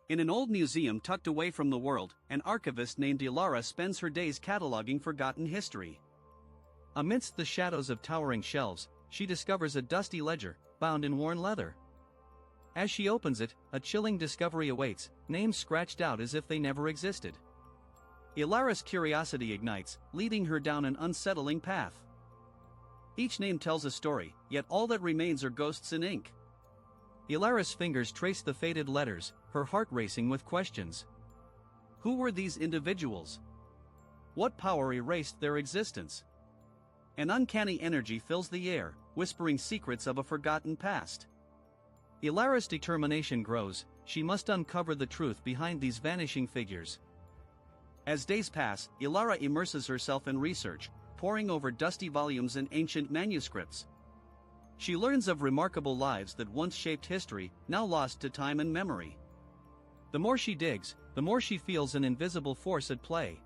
In an old museum tucked away from the world, an archivist named Ilara spends her days cataloging forgotten history. Amidst the shadows of towering shelves, she discovers a dusty ledger, bound in worn leather. As she opens it, a chilling discovery awaits, names scratched out as if they never existed. Ilara's curiosity ignites, leading her down an unsettling path. Each name tells a story, yet all that remains are ghosts in ink. Ilara's fingers trace the faded letters, her heart racing with questions. Who were these individuals? What power erased their existence? An uncanny energy fills the air, whispering secrets of a forgotten past. Ilara's determination grows, she must uncover the truth behind these vanishing figures. As days pass, Ilara immerses herself in research, poring over dusty volumes and ancient manuscripts. She learns of remarkable lives that once shaped history, now lost to time and memory. The more she digs, the more she feels an invisible force at play.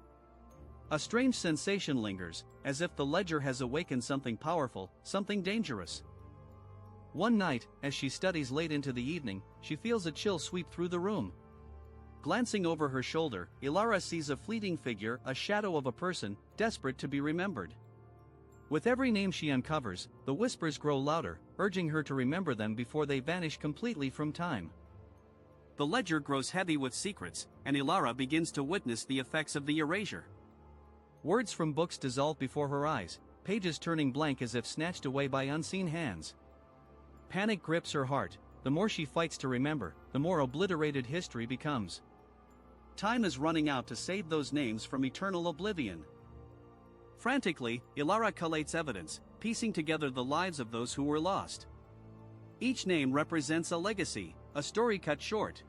A strange sensation lingers, as if the ledger has awakened something powerful, something dangerous. One night, as she studies late into the evening, she feels a chill sweep through the room. Glancing over her shoulder, Ilara sees a fleeting figure, a shadow of a person, desperate to be remembered. With every name she uncovers, the whispers grow louder, urging her to remember them before they vanish completely from time. The ledger grows heavy with secrets, and Ilara begins to witness the effects of the erasure. Words from books dissolve before her eyes, pages turning blank as if snatched away by unseen hands. Panic grips her heart. The more she fights to remember, the more obliterated history becomes. Time is running out to save those names from eternal oblivion. Frantically, Ilara collates evidence, piecing together the lives of those who were lost. Each name represents a legacy, a story cut short.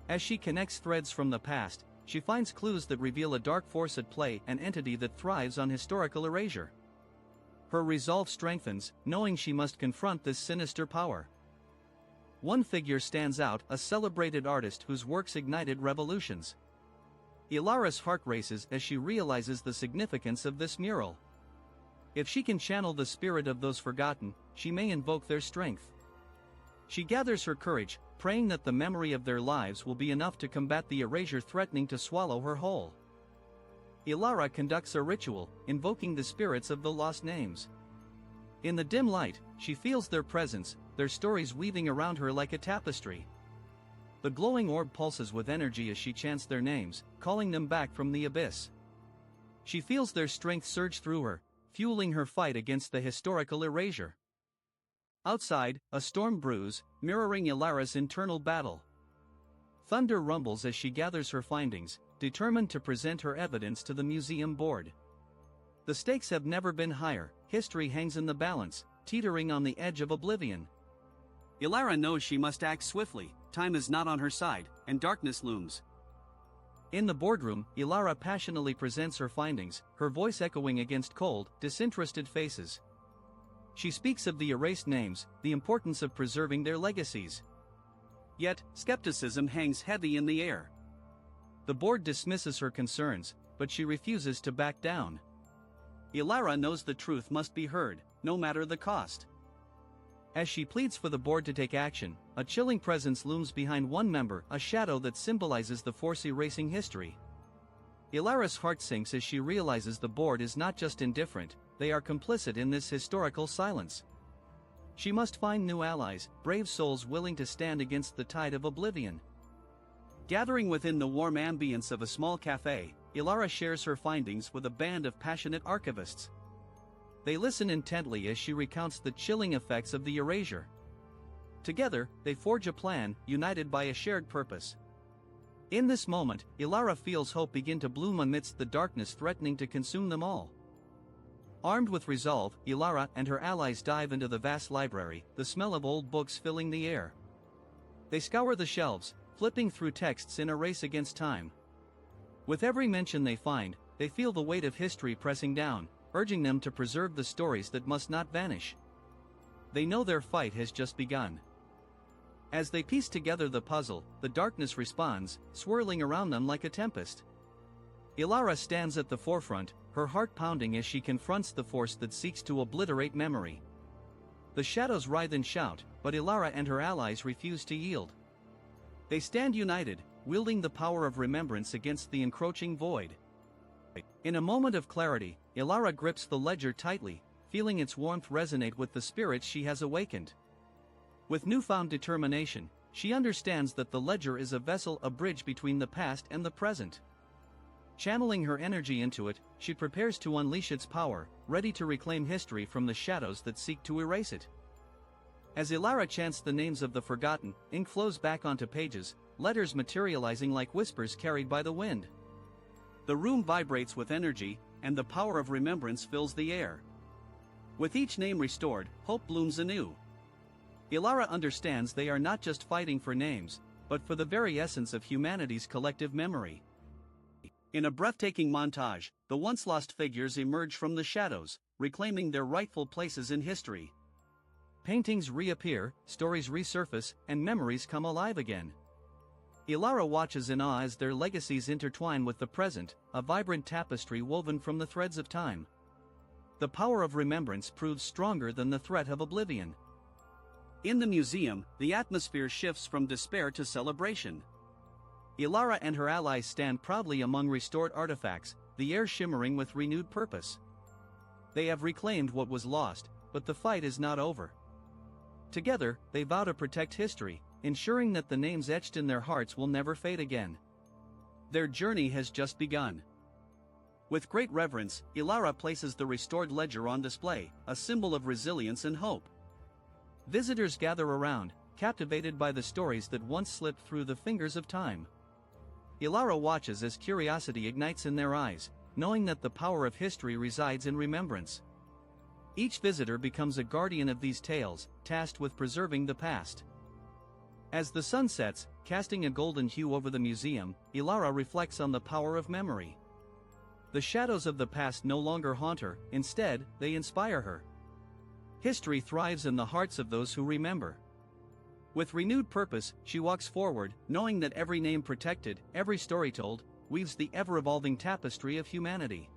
As she connects threads from the past, she finds clues that reveal a dark force at play, an entity that thrives on historical erasure. Her resolve strengthens, knowing she must confront this sinister power. One figure stands out, a celebrated artist whose works ignited revolutions. Ilara's heart races as she realizes the significance of this mural. If she can channel the spirit of those forgotten, she may invoke their strength. She gathers her courage, praying that the memory of their lives will be enough to combat the erasure threatening to swallow her whole. Ilara conducts a ritual, invoking the spirits of the lost names. In the dim light, she feels their presence, their stories weaving around her like a tapestry. The glowing orb pulses with energy as she chants their names, calling them back from the abyss. She feels their strength surge through her, fueling her fight against the historical erasure. Outside, a storm brews, mirroring Ilara's internal battle. Thunder rumbles as she gathers her findings, determined to present her evidence to the museum board. The stakes have never been higher, history hangs in the balance, teetering on the edge of oblivion. Ilara knows she must act swiftly, time is not on her side, and darkness looms. In the boardroom, Ilara passionately presents her findings, her voice echoing against cold, disinterested faces. She speaks of the erased names, the importance of preserving their legacies. Yet, skepticism hangs heavy in the air. The board dismisses her concerns, but she refuses to back down. Ilara knows the truth must be heard, no matter the cost. As she pleads for the board to take action, a chilling presence looms behind one member, a shadow that symbolizes the force erasing history. Ilara's heart sinks as she realizes the board is not just indifferent, they are complicit in this historical silence. She must find new allies, brave souls willing to stand against the tide of oblivion. Gathering within the warm ambience of a small cafe, Ilara shares her findings with a band of passionate archivists. They listen intently as she recounts the chilling effects of the erasure. Together, they forge a plan, united by a shared purpose. In this moment, Ilara feels hope begin to bloom amidst the darkness threatening to consume them all. Armed with resolve, Ilara and her allies dive into the vast library, the smell of old books filling the air. They scour the shelves, flipping through texts in a race against time. With every mention they find, they feel the weight of history pressing down, urging them to preserve the stories that must not vanish. They know their fight has just begun. As they piece together the puzzle, the darkness responds, swirling around them like a tempest. Ilara stands at the forefront, her heart pounding as she confronts the force that seeks to obliterate memory. The shadows writhe and shout, but Ilara and her allies refuse to yield. They stand united, wielding the power of remembrance against the encroaching void. In a moment of clarity, Ilara grips the ledger tightly, feeling its warmth resonate with the spirits she has awakened. With newfound determination, she understands that the ledger is a vessel, a bridge between the past and the present. Channeling her energy into it, she prepares to unleash its power, ready to reclaim history from the shadows that seek to erase it. As Ilara chants the names of the forgotten, ink flows back onto pages, letters materializing like whispers carried by the wind. The room vibrates with energy, and the power of remembrance fills the air. With each name restored, hope blooms anew. Ilara understands they are not just fighting for names, but for the very essence of humanity's collective memory. In a breathtaking montage, the once lost figures emerge from the shadows, reclaiming their rightful places in history. Paintings reappear, stories resurface, and memories come alive again. Ilara watches in awe as their legacies intertwine with the present, a vibrant tapestry woven from the threads of time. The power of remembrance proves stronger than the threat of oblivion. In the museum, the atmosphere shifts from despair to celebration. Ilara and her allies stand proudly among restored artifacts, the air shimmering with renewed purpose. They have reclaimed what was lost, but the fight is not over. Together, they vow to protect history, ensuring that the names etched in their hearts will never fade again. Their journey has just begun. With great reverence, Ilara places the restored ledger on display, a symbol of resilience and hope. Visitors gather around, captivated by the stories that once slipped through the fingers of time. Ilara watches as curiosity ignites in their eyes, knowing that the power of history resides in remembrance. Each visitor becomes a guardian of these tales, tasked with preserving the past. As the sun sets, casting a golden hue over the museum, Ilara reflects on the power of memory. The shadows of the past no longer haunt her, instead, they inspire her. History thrives in the hearts of those who remember. With renewed purpose, she walks forward, knowing that every name protected, every story told, weaves the ever-evolving tapestry of humanity.